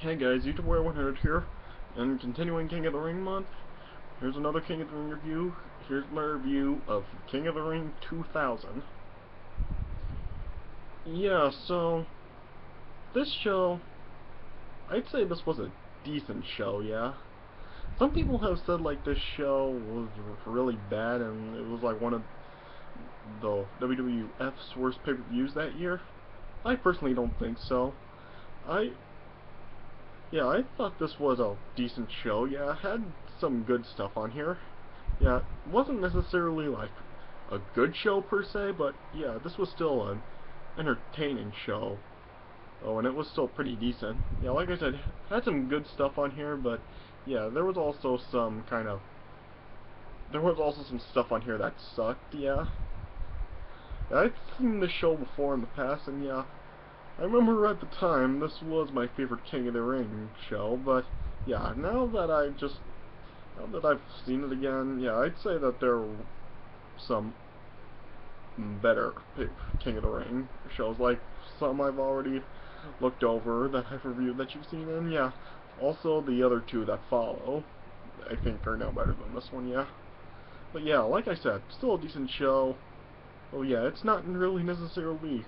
Hey guys, YouTube Warrior 100 here, and continuing King of the Ring month, here's another King of the Ring review. Here's my review of King of the Ring 2000. Yeah, so, this show, I'd say this was a decent show, yeah. Some people have said, like, this show was really bad, and it was, like, one of the WWF's worst pay-per-views that year. I personally don't think so. Yeah, I thought this was a decent show. Yeah, it had some good stuff on here. Yeah, it wasn't necessarily like a good show per se, but yeah, this was still an entertaining show. Oh, and it was still pretty decent. Yeah, like I said, had some good stuff on here, but yeah, there was also some stuff on here that sucked. Yeah, I've seen this show before in the past, and yeah, I remember at the time this was my favorite King of the Ring show, but yeah, now that I've seen it again, yeah, I'd say that there are some better King of the Ring shows, like some I've already looked over that I've reviewed that you've seen, and yeah, also the other two that follow, I think are now better than this one, yeah. But yeah, like I said, still a decent show. Oh yeah, it's not really necessarily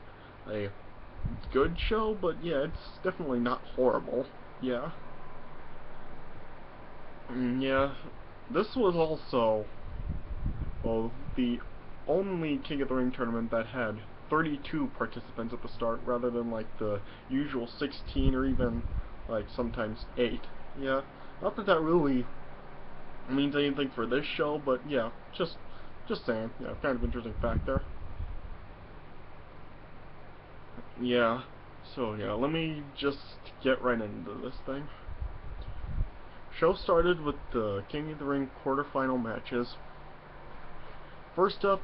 a good show, but yeah, it's definitely not horrible. Yeah. Yeah. This was also, well, the only King of the Ring tournament that had 32 participants at the start, rather than like the usual 16 or even like sometimes 8. Yeah. Not that that really means anything for this show, but yeah, just saying. Yeah, kind of interesting fact there. Yeah. So yeah, let me just get right into this thing. Show started with the King of the Ring quarterfinal matches. First up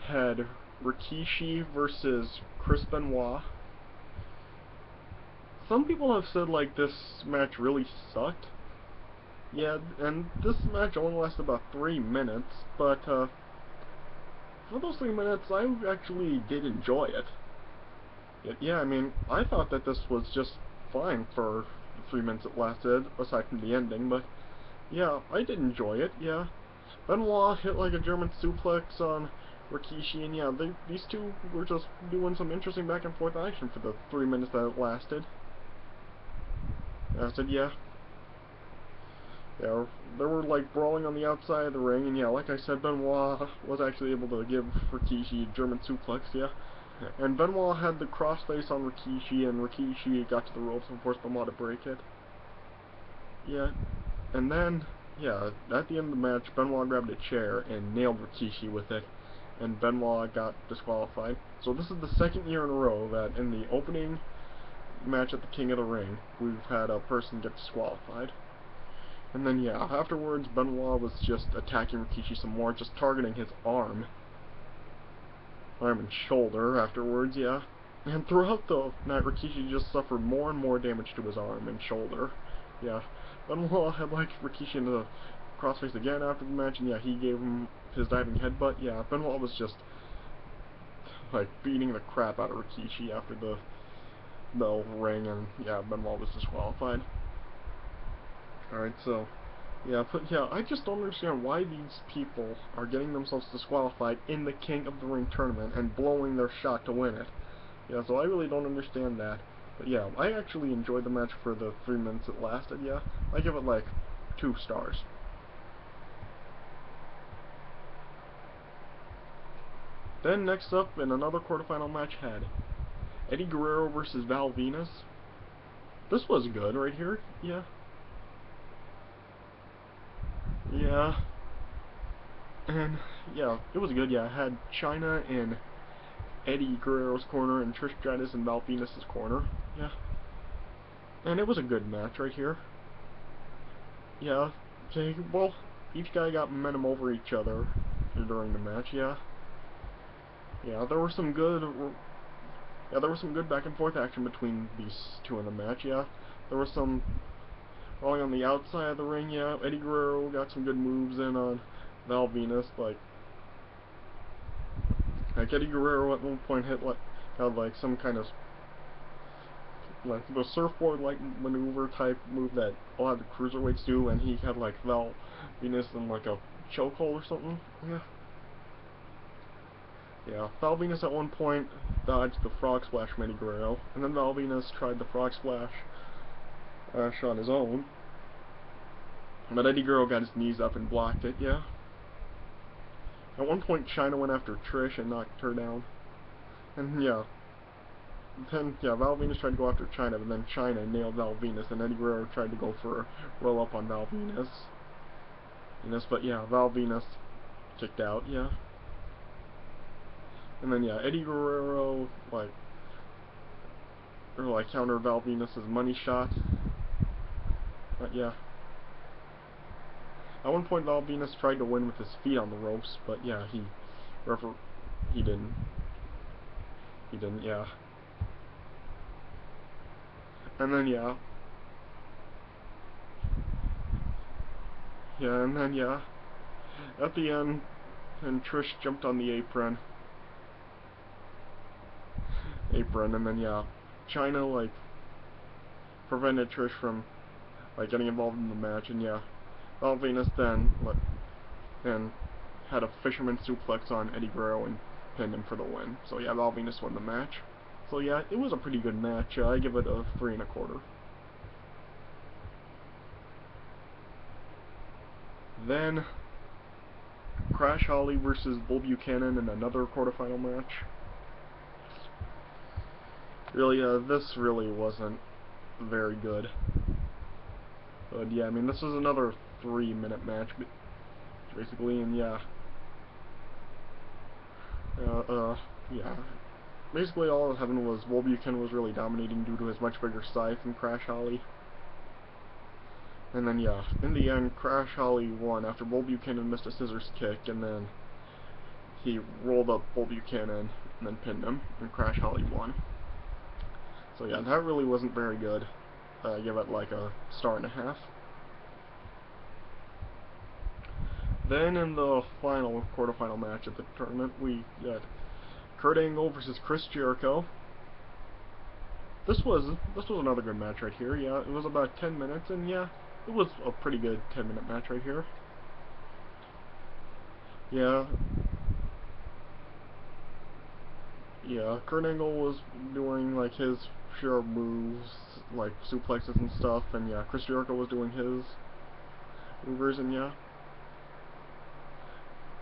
had Rikishi versus Chris Benoit. Some people have said like this match really sucked. Yeah, and this match only lasted about 3 minutes, but for those 3 minutes I actually did enjoy it. Yeah, I mean, I thought that this was just fine for the 3 minutes it lasted, aside from the ending, but yeah, I did enjoy it, yeah. Benoit hit like a German suplex on Rikishi, and yeah, these two were just doing some interesting back and forth action for the 3 minutes that it lasted. I said, yeah, they were like brawling on the outside of the ring, and yeah, like I said, Benoit was actually able to give Rikishi a German suplex, yeah. And Benoit had the crossface on Rikishi, and Rikishi got to the ropes and forced Benoit to break it. Yeah, and then, yeah, at the end of the match, Benoit grabbed a chair and nailed Rikishi with it, and Benoit got disqualified. So this is the second year in a row that in the opening match at the King of the Ring, we've had a person get disqualified. And then, yeah, afterwards, Benoit was just attacking Rikishi some more, just targeting his arm and shoulder afterwards, yeah. And throughout the night, Rikishi just suffered more and more damage to his arm and shoulder. Yeah. Benoit had like Rikishi in the crossface again after the match, and yeah, he gave him his diving headbutt. Yeah, Benoit was just like beating the crap out of Rikishi after the bell rang, and yeah, Benoit was disqualified. Alright, so yeah, but yeah, I just don't understand why these people are getting themselves disqualified in the King of the Ring tournament and blowing their shot to win it. Yeah, so I really don't understand that. But yeah, I actually enjoyed the match for the 3 minutes it lasted, yeah. I give it like 2 stars. Then next up, in another quarterfinal match, had Eddie Guerrero versus Val Venis. This was good right here, yeah. Yeah. And yeah, it was good, yeah. I had China in Eddie Guerrero's corner and Trish Stratus in Val Venis' corner, yeah. And it was a good match right here. Yeah, okay, well, each guy got momentum over each other during the match, yeah. Yeah, there were some good back and forth action between these two in the match, yeah. There was some rolling on the outside of the ring, yeah. Eddie Guerrero got some good moves in on Val Venis, like Eddie Guerrero at one point had like some kind of like the surfboard like maneuver type move that a lot of the cruiserweights do, and he had like Val Venis in like a chokehold or something. Yeah. Yeah, Val Venis at one point dodged the frog splash from Eddie Guerrero, and then Val Venis tried the frog splash on his own. But Eddie Guerrero got his knees up and blocked it, yeah. At one point, Chyna went after Trish and knocked her down. And yeah. Then, yeah, Val Venis tried to go after Chyna, but then Chyna nailed Val Venis, and Eddie Guerrero tried to go for a roll-up on Val Venis. But yeah, Val Venis kicked out, yeah. And then, yeah, Eddie Guerrero, counter Val Venis' money shot. But yeah. At one point, Val Venis tried to win with his feet on the ropes, but yeah, he didn't. He didn't, yeah. And then, yeah. Yeah, and then, yeah. At the end, and Trish jumped on the apron. And then, yeah. Chyna, prevented Trish from, getting involved in the match, and yeah. Val Venis then had a fisherman suplex on Eddie Guerrero and pinned him for the win. So yeah, Val Venis won the match. So yeah, it was a pretty good match. I give it a 3 1/4. Then Crash Holly versus Bull Buchanan in another quarterfinal match. Really, this really wasn't very good. But yeah, I mean, this was another 3-minute match, basically, and yeah. Yeah. Basically, all that happened was Bull Buchanan was really dominating due to his much bigger size than Crash Holly. And then, yeah, in the end, Crash Holly won after Bull Buchanan missed a scissors kick, and then he rolled up Bull Buchanan and then pinned him, and Crash Holly won. So yeah, that really wasn't very good. I give it like a 1.5 stars. Then in the final quarterfinal match of the tournament, we got Kurt Angle versus Chris Jericho. This was another good match right here. Yeah, it was about 10 minutes, and yeah, it was a pretty good 10-minute match right here. Yeah. Yeah, Kurt Angle was doing like his share of moves, like suplexes and stuff, and yeah, Chris Jericho was doing his movers, and yeah.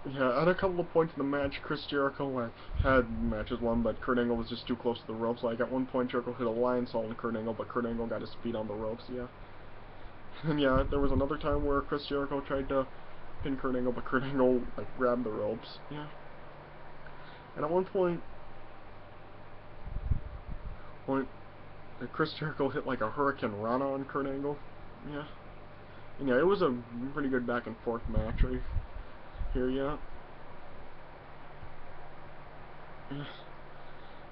Yeah, at a couple of points in the match, Chris Jericho had matches won, but Kurt Angle was just too close to the ropes. Like at one point, Jericho hit a Lionsault on Kurt Angle, but Kurt Angle got his feet on the ropes. Yeah. And yeah, there was another time where Chris Jericho tried to pin Kurt Angle, but Kurt Angle grabbed the ropes. Yeah. And at one point, Chris Jericho hit like a Hurricane Rana on Kurt Angle. Yeah. And yeah, it was a pretty good back and forth match right here. Yeah.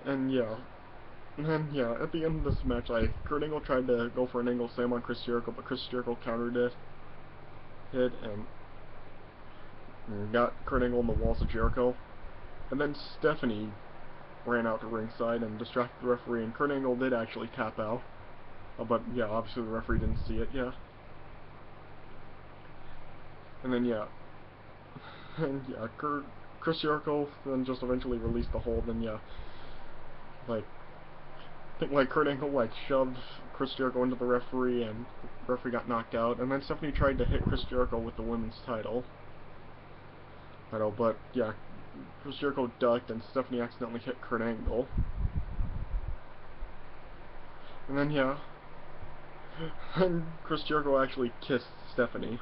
And yeah. And then, yeah, at the end of this match, Kurt Angle tried to go for an angle slam on Chris Jericho, but Chris Jericho countered it, and got Kurt Angle in the walls of Jericho. And then Stephanie ran out to ringside and distracted the referee, and Kurt Angle did actually tap out. But yeah, obviously the referee didn't see it, yeah. And then, yeah. And yeah, Chris Jericho then just eventually released the hold, and yeah. I think Kurt Angle shoved Chris Jericho into the referee, and the referee got knocked out. And then Stephanie tried to hit Chris Jericho with the women's title. But yeah, Chris Jericho ducked, and Stephanie accidentally hit Kurt Angle. And then yeah, and Chris Jericho actually kissed Stephanie.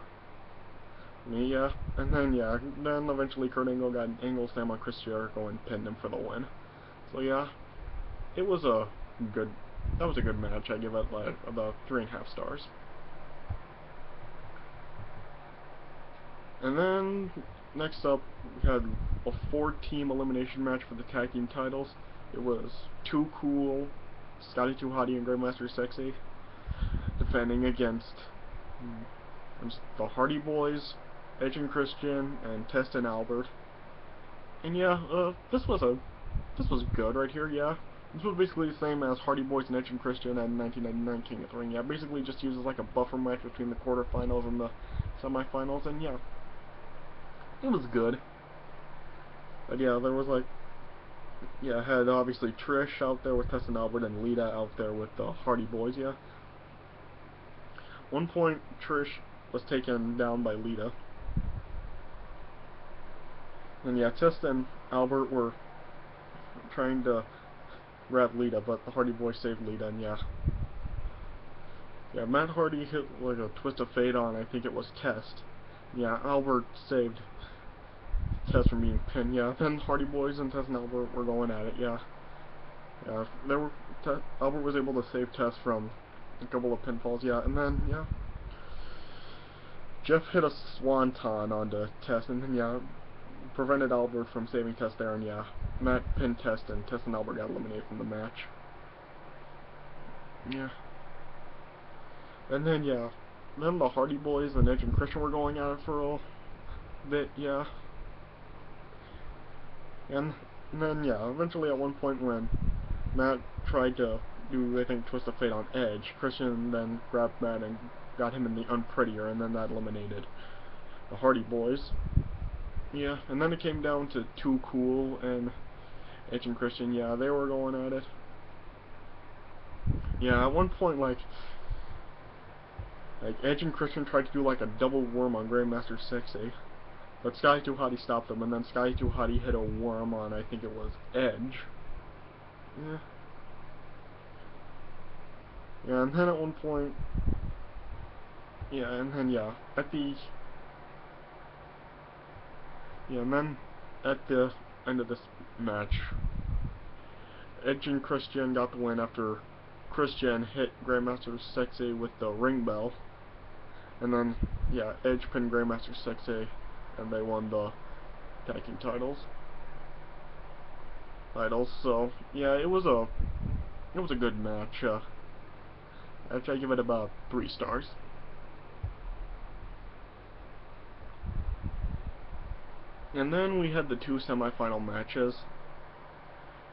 Yeah, and then yeah, then eventually Kurt Angle got an angle slam on Chris Jericho and pinned him for the win. So yeah, it was a good. That was a good match. I give it about 3.5 stars. And then next up, we had a 4-team elimination match for the tag team titles. It was Too Cool, Scotty 2 Hotty, and Grandmaster Sexy defending against the Hardy Boys, Edge and Christian, and Test and Albert. And yeah, this was good right here. Yeah, This was basically the same as Hardy Boyz and Edge and Christian and 1999 King of the Ring. Yeah, basically just uses like a buffer match between the quarterfinals and the semifinals, and yeah, it was good. But yeah, there was like, yeah, had obviously Trish out there with Tess and Albert, and Lita out there with the Hardy Boyz, yeah. One point, Trish was taken down by Lita. And yeah, Tess and Albert were trying to grab Lita, but the Hardy Boyz saved Lita, and yeah. Yeah, Matt Hardy hit like a twist of fate on, I think it was Test. Yeah, Albert saved Tess from being pinned, yeah. Then Hardy Boyz and Tess and Albert were going at it, yeah. Yeah, Albert was able to save Tess from a couple of pinfalls, yeah, and then, yeah. Jeff hit a swanton onto Tess, and then, yeah, prevented Albert from saving Tess there, and yeah, Matt pinned Tess, and Tess and Albert got eliminated from the match. Yeah. And then, yeah, then the Hardy Boyz and Edge and Christian were going at it for a bit, yeah. And then, yeah, eventually at one point when Matt tried to do, I think, Twist of Fate on Edge, Christian then grabbed Matt and got him in the Unprettier, and then that eliminated the Hardy Boyz. Yeah, and then it came down to Too Cool and Edge and Christian, yeah, they were going at it. Yeah, at one point, like Edge and Christian tried to do like a double worm on Grandmaster Sexay, but Sky Too Hottie stopped them, and then Sky Too Hottie hit a worm on, I think it was Edge. Yeah. Yeah, and then at one point, yeah, and then yeah, and then at the end of this match, Edge and Christian got the win after Christian hit Grandmaster Sexay with the ring bell. And then, yeah, Edge pinned Grandmaster Sexay, and they won the tag team titles. So, yeah, it was a good match. I'd try to give it about 3 stars. And then we had the 2 semifinal matches.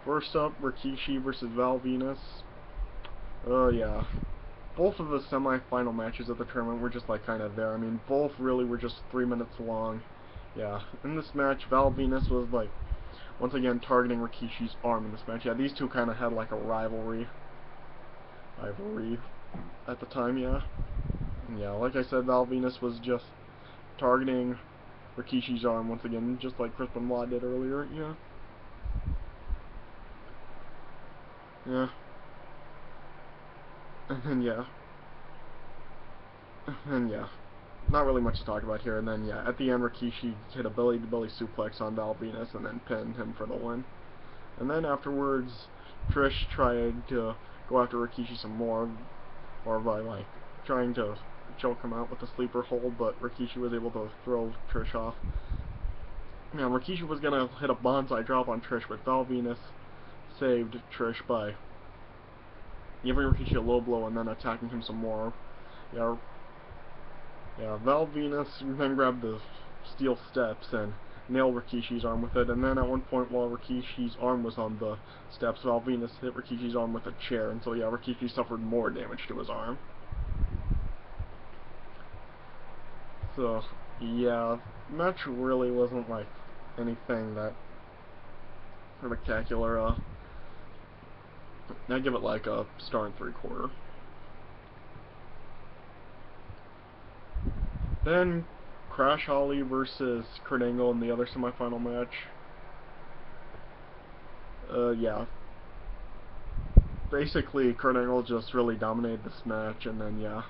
First up, Rikishi versus Val Venis. Yeah. Both of the semi-final matches of the tournament were just like kind of there. I mean, both really were just 3 minutes long. Yeah, in this match, Val Venis was like, once again, targeting Rikishi's arm in this match. Yeah, these two kind of had like a rivalry at the time, yeah. And yeah, like I said, Val Venis was just targeting Rikishi's arm once again, just like Chris Benoit did earlier, yeah. Yeah. And yeah. And yeah. Not really much to talk about here, and then yeah, at the end Rikishi hit a belly-to-belly suplex on Val Venis and then pinned him for the win. And then afterwards, Trish tried to go after Rikishi some more, or by like trying to choke him out with a sleeper hold, but Rikishi was able to throw Trish off. Now Rikishi was gonna hit a bonsai drop on Trish, but Val Venis saved Trish by giving Rikishi a low blow and then attacking him some more. Yeah, Val Venis then grabbed the steel steps and nailed Rikishi's arm with it, and then at one point while Rikishi's arm was on the steps, Val Venis hit Rikishi's arm with a chair, and so yeah, Rikishi suffered more damage to his arm. So, yeah, match really wasn't like anything that spectacular. I'd give it like a star and 3/4. Then Crash Holly versus Kurt Angle in the other semifinal match. Yeah. Basically, Kurt Angle just really dominated this match, and then yeah,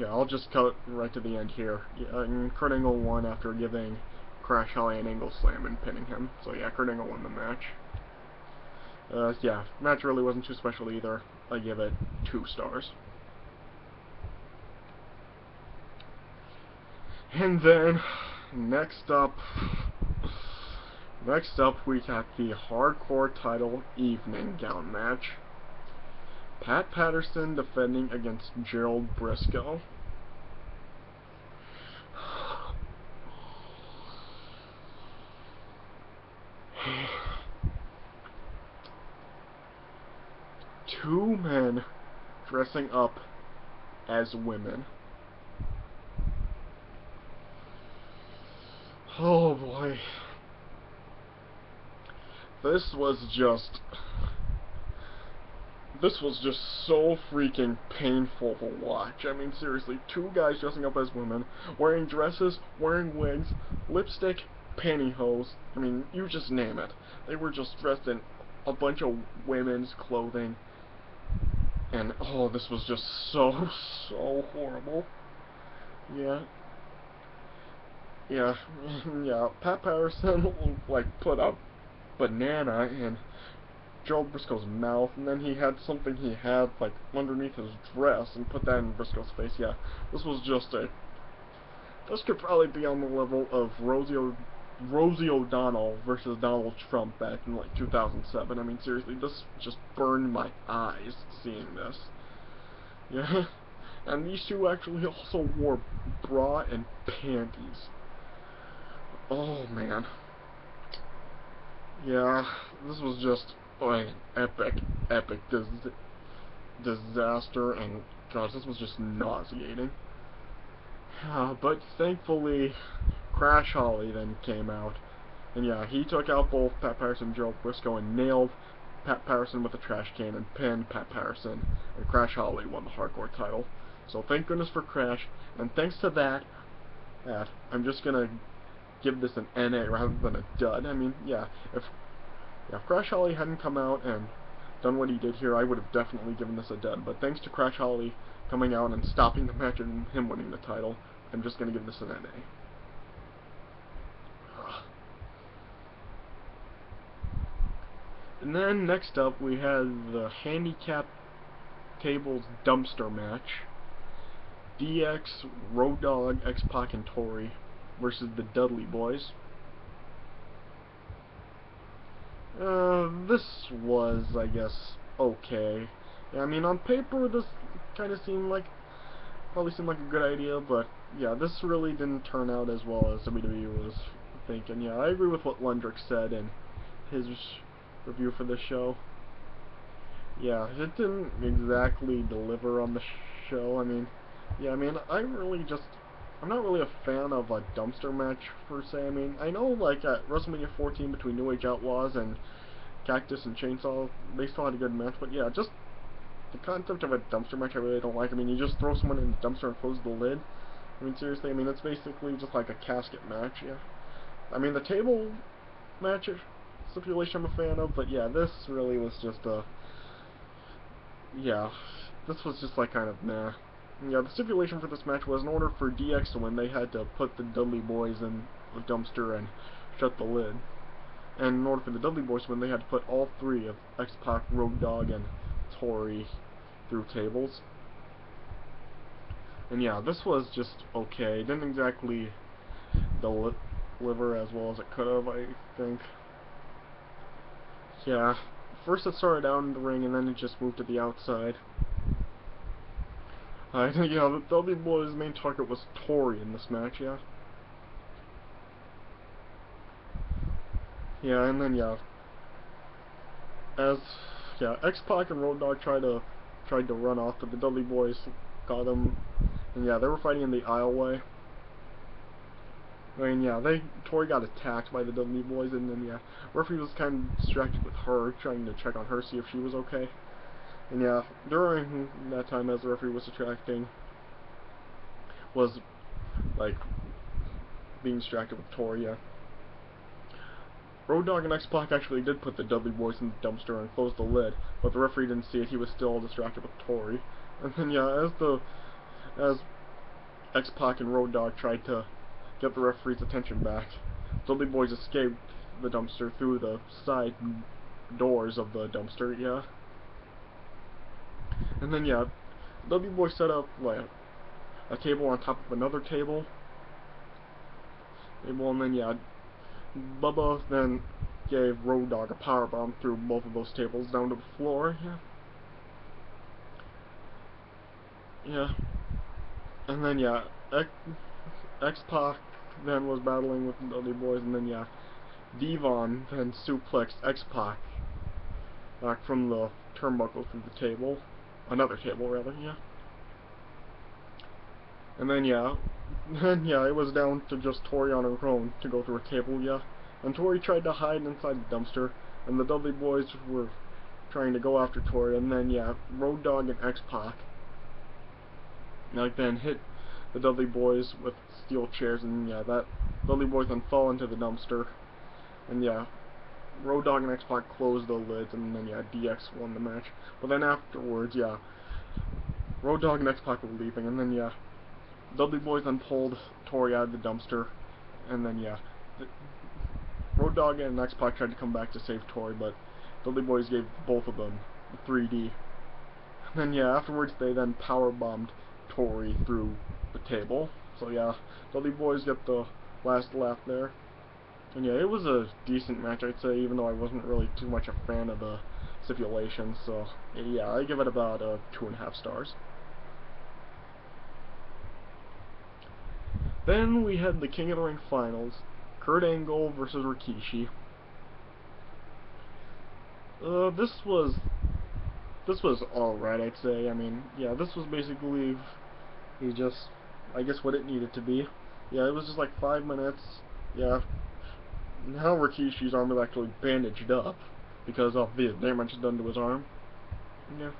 I'll just cut right to the end here. Yeah, and Kurt Angle won after giving Crash Holly an angle slam and pinning him. So yeah, Kurt Angle won the match. Yeah, match really wasn't too special either. I give it 2 stars. And then, next up we got the Hardcore title evening gown match. Pat Patterson defending against Gerald Brisco. dressing up as women. Oh boy. This was just so freaking painful to watch. I mean, seriously, two guys dressing up as women, wearing dresses, wearing wigs, lipstick, pantyhose. I mean, you just name it. They were just dressed in a bunch of women's clothing. And, oh, this was just so horrible. Yeah. Yeah. Yeah. Pat Patterson, like, put a banana in Gerald Brisco's mouth, and then he had something he had, like, underneath his dress, and put that in Brisco's face. Yeah. This was just this could probably be on the level of Rosie O'Donnell versus Donald Trump back in like 2007. I mean, seriously, this just burned my eyes seeing this. Yeah, and these two actually also wore bra and panties. Oh man. Yeah, this was just like an epic disaster, and gosh, this was just nauseating. But thankfully, Crash Holly then came out, and yeah, he took out both Pat Patterson and Gerald Brisco and nailed Pat Patterson with a trash can and pinned Pat Patterson, and Crash Holly won the hardcore title. So thank goodness for Crash, and thanks to that, I'm just gonna give this an NA rather than a dud. I mean, yeah, if Crash Holly hadn't come out and done what he did here, I would have definitely given this a dud. But thanks to Crash Holly coming out and stopping the match and him winning the title, I'm just gonna give this an NA. And then next up we had the Handicap tables dumpster match. DX, Road Dogg, XPac, and Tori versus the Dudley Boyz. This was, I guess, okay. Yeah, I mean, on paper, this kind of probably seemed like a good idea, but yeah, this really didn't turn out as well as WWE was thinking. Yeah, I agree with what Lundrick said in his review for this show. Yeah, it didn't exactly deliver on the show. I mean, yeah, I mean, I'm not really a fan of a dumpster match per se. I mean, I know like at WrestleMania 14 between New Age Outlaws and Cactus and Chainsaw, they still had a good match, but yeah, just the concept of a dumpster match I really don't like. I mean, you just throw someone in the dumpster and close the lid. I mean, seriously, I mean, it's basically just like a casket match, yeah. I mean, the table match stipulation I'm a fan of, but yeah, this really was just yeah, this was just like kind of meh. Yeah, the stipulation for this match was in order for DX to win, they had to put the Dudley Boyz in the dumpster and shut the lid. And in order for the Dudley Boyz to win, they had to put all three of XPac, Road Dogg, and Tori through tables. And yeah, this was just okay. It didn't exactly deliver as well as it could have, I think. Yeah, first it started out in the ring, and then it just moved to the outside. I think, yeah, the Dudley Boyz' main target was Tori in this match, yeah. Yeah, and then, yeah, XPac and Road Dogg tried to run off, but the Dudley Boyz got them, and yeah, they were fighting in the aisleway. I mean, yeah, Tori got attacked by the Dudley Boyz, and then, yeah, referee was kind of distracted with her, trying to check on her, see if she was okay. And yeah, during that time, as the referee was like, being distracted with Tori, yeah. Road Dogg and XPac actually did put the Dudley Boyz in the dumpster and close the lid, but the referee didn't see it, he was still distracted with Tori. And then, yeah, as XPac and Road Dogg tried to get the referee's attention back, Dudley Boyz escaped the dumpster through the side doors of the dumpster, yeah. And then, yeah, Dudley Boyz set up, like, a table on top of another table. And then, yeah, Bubba then gave Road Dogg a powerbomb through both of those tables down to the floor, yeah. Yeah. And then, yeah, XPac then was battling with the Dudley Boyz, and then, yeah, Devon then suplexed XPac back from the turnbuckle through the table. another table rather, yeah. And then yeah, it was down to just Tori on her own to go through a table, yeah. And Tori tried to hide inside the dumpster, and the Dudley Boyz were trying to go after Tori, and then yeah, Road Dogg and XPac then hit the Dudley Boyz with steel chairs, and yeah, that Dudley Boyz then fell into the dumpster, and yeah, Road Dogg and XPac closed the lids, and then yeah, DX won the match. But then afterwards, yeah, Road Dogg and XPac were leaving, and then yeah, Dudley Boyz then pulled Tori out of the dumpster, and then yeah, Road Dogg and XPac tried to come back to save Tori, but Dudley Boyz gave both of them 3D. And then yeah, afterwards they then power bombed Tori through the table. So yeah, Dudley Boyz get the last laugh there. And yeah, it was a decent match, I'd say, even though I wasn't really too much a fan of the stipulations. So yeah, I give it about 2.5 stars. Then we had the King of the Ring finals, Kurt Angle versus Rikishi. This was alright, I'd say. I mean, yeah, this was basically just, I guess, what it needed to be. Yeah, it was just like 5 minutes. Yeah, now Rikishi's arm is actually bandaged up because of the damage done to his arm. Yeah,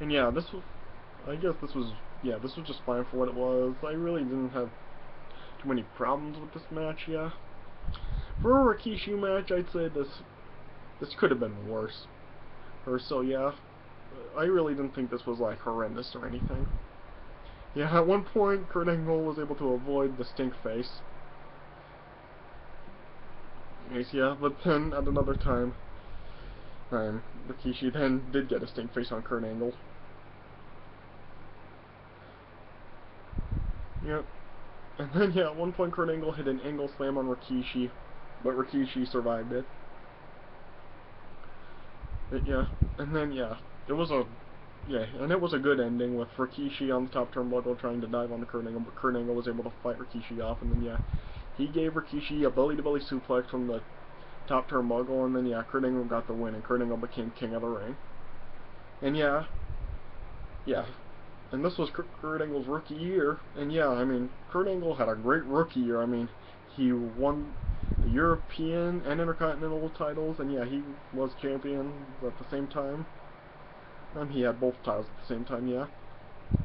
and yeah, I guess this was just fine for what it was. I really didn't have too many problems with this match. Yeah, for a Rikishi match, I'd say this could have been worse. So yeah, I really didn't think this was like horrendous or anything. Yeah, at one point Kurt Angle was able to avoid the stink face. Yes, yeah, but then at another time, Rikishi then did get a stink face on Kurt Angle. Yep. And then yeah, at one point Kurt Angle hit an angle slam on Rikishi, but Rikishi survived it. Yeah, and then yeah, it was a good ending with Rikishi on the top turnbuckle trying to dive on Kurt Angle, but Kurt Angle was able to fight Rikishi off, and then yeah, he gave Rikishi a belly-to-belly suplex from the top turnbuckle, and then yeah, Kurt Angle got the win, and Kurt Angle became King of the Ring. And yeah, and this was Kurt Angle's rookie year, and yeah, I mean, Kurt Angle had a great rookie year. I mean, he won the European and Intercontinental titles, and yeah, he was champion at the same time. He had both titles at the same time, yeah.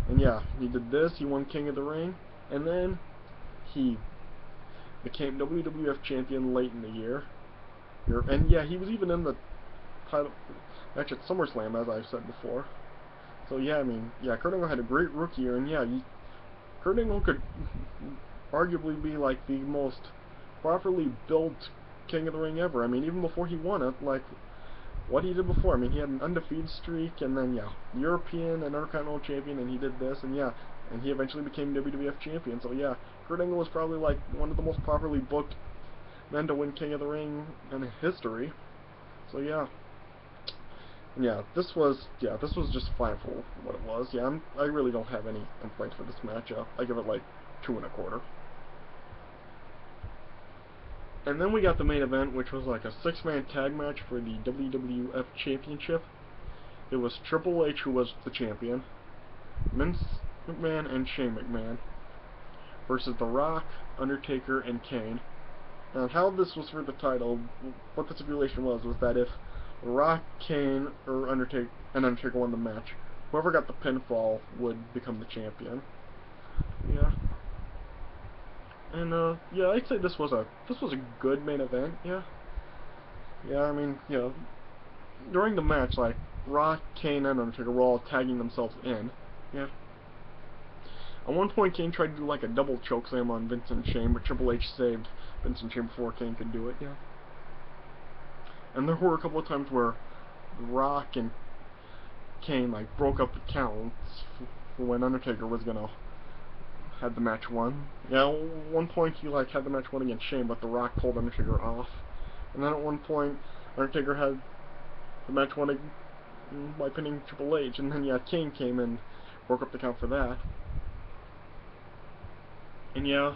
And yeah, he did this, he won King of the Ring, and then he became WWF champion late in the year. And yeah, he was even in the title match at SummerSlam, as I've said before. So yeah, I mean, yeah, Kurt Angle had a great rookie year, and yeah, Kurt Angle could arguably be like the most properly built King of the Ring ever. I mean, even before he won it, like what he did before. I mean, he had an undefeated streak, and then yeah, European and Intercontinental champion, and he did this, and yeah, and he eventually became WWF champion. So yeah, Kurt Angle was probably like one of the most properly booked men to win King of the Ring in history. So yeah. Yeah, this was just fine for what it was. Yeah, I really don't have any complaints for this matchup. I give it like 2.25. And then we got the main event, which was like a 6-man tag match for the WWF Championship. It was Triple H, who was the champion, Vince McMahon and Shane McMahon, versus The Rock, Undertaker, and Kane. And how this was for the title, what the stipulation was that if Rock, Kane, or Undertaker won the match, whoever got the pinfall would become the champion. Yeah. And yeah, I'd say this was a good main event. Yeah. Yeah, I mean, you know, during the match, like Rock, Kane, and Undertaker were all tagging themselves in. Yeah. At one point, Kane tried to do like a double chokeslam on Vince and Shane, but Triple H saved Vince and Shane before Kane could do it. Yeah. And there were a couple of times where Rock and Kane like broke up the counts for when Undertaker was gonna have the match won. Yeah, at one point he like had the match won against Shane, but The Rock pulled Undertaker off. And then at one point Undertaker had the match won by pinning Triple H, and then yeah, Kane came and broke up the count for that. And yeah,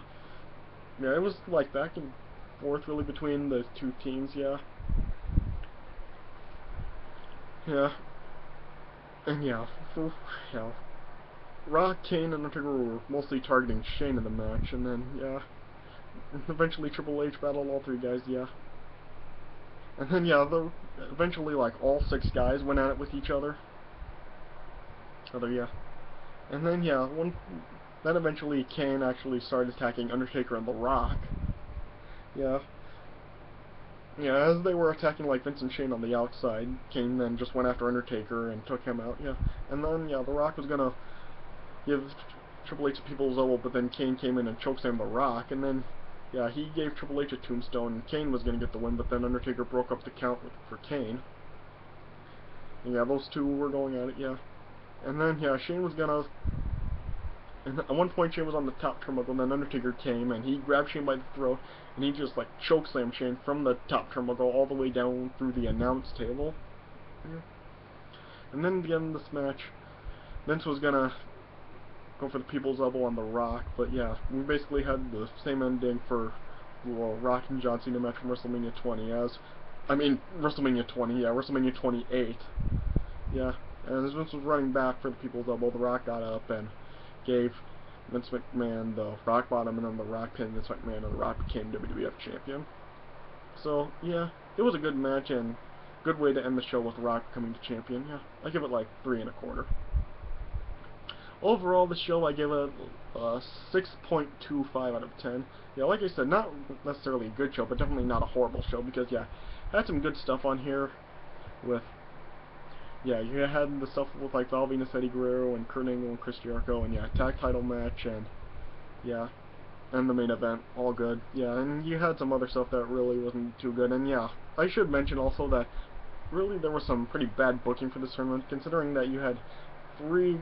it was like back and forth really between the two teams. Yeah. Yeah. And yeah, yeah, Rock, Kane, and Undertaker were mostly targeting Shane in the match, and then, yeah, eventually Triple H battled all three guys, yeah. And then, yeah, eventually, like, all 6 guys went at it with each other. Yeah. And then, yeah, then eventually Kane actually started attacking Undertaker and The Rock. Yeah. Yeah, as they were attacking, like, Vince and Shane on the outside, Kane then just went after Undertaker and took him out, yeah. And then, yeah, The Rock was gonna give Triple H a people's elbow, but then Kane came in and chokeslammed The Rock, and then, yeah, he gave Triple H a tombstone, and Kane was gonna get the win, but then Undertaker broke up the count for Kane. And yeah, those two were going at it, yeah. And then, yeah, Shane was gonna... And at one point, Shane was on the top turnbuckle, and then Undertaker came, and he grabbed Shane by the throat, and he just, like, chokeslammed Shane from the top turnbuckle all the way down through the announce table. Yeah. And then at the end of this match, Vince was gonna go for the people's elbow on The Rock, but yeah, we basically had the same ending for Rock and John Cena match from WrestleMania 20 WrestleMania 20, yeah, WrestleMania 28. Yeah, and as Vince was running back for the people's elbow, The Rock got up and gave Vince McMahon the rock bottom, and then The Rock pinned Vince McMahon, and The Rock became WWF champion. So, yeah, it was a good match, and good way to end the show with The Rock becoming the champion. Yeah, I give it like 3 1/4. Overall, the show, I give it a 6.25 out of 10. Yeah, like I said, not necessarily a good show, but definitely not a horrible show, because, yeah, had some good stuff on here with... Yeah, you had the stuff with, like, Val Venis, Eddie Guerrero, and Kurt Angle and Chris Jericho, and, yeah, tag title match, and, yeah, and the main event, all good. Yeah, and you had some other stuff that really wasn't too good, and, yeah, I should mention also that, really, there was some pretty bad booking for this tournament, considering that you had 3,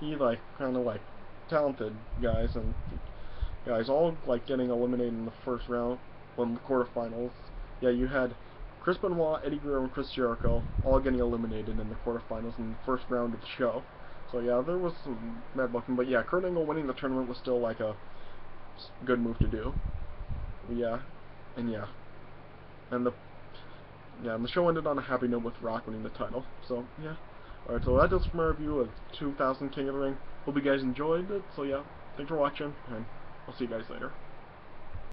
like, kind of, like, talented guys, and guys all, like, getting eliminated in the first round, in the quarterfinals. Yeah, you had Chris Benoit, Eddie Guerrero, and Chris Jericho all getting eliminated in the quarterfinals in the first round of the show. So yeah, there was some bad booking, but yeah, Kurt Angle winning the tournament was still like a good move to do. Yeah, and yeah, and the show ended on a happy note with Rock winning the title. So yeah, alright, so that does for my review of 2000 King of the Ring. Hope you guys enjoyed it. So yeah, thanks for watching, and I'll see you guys later.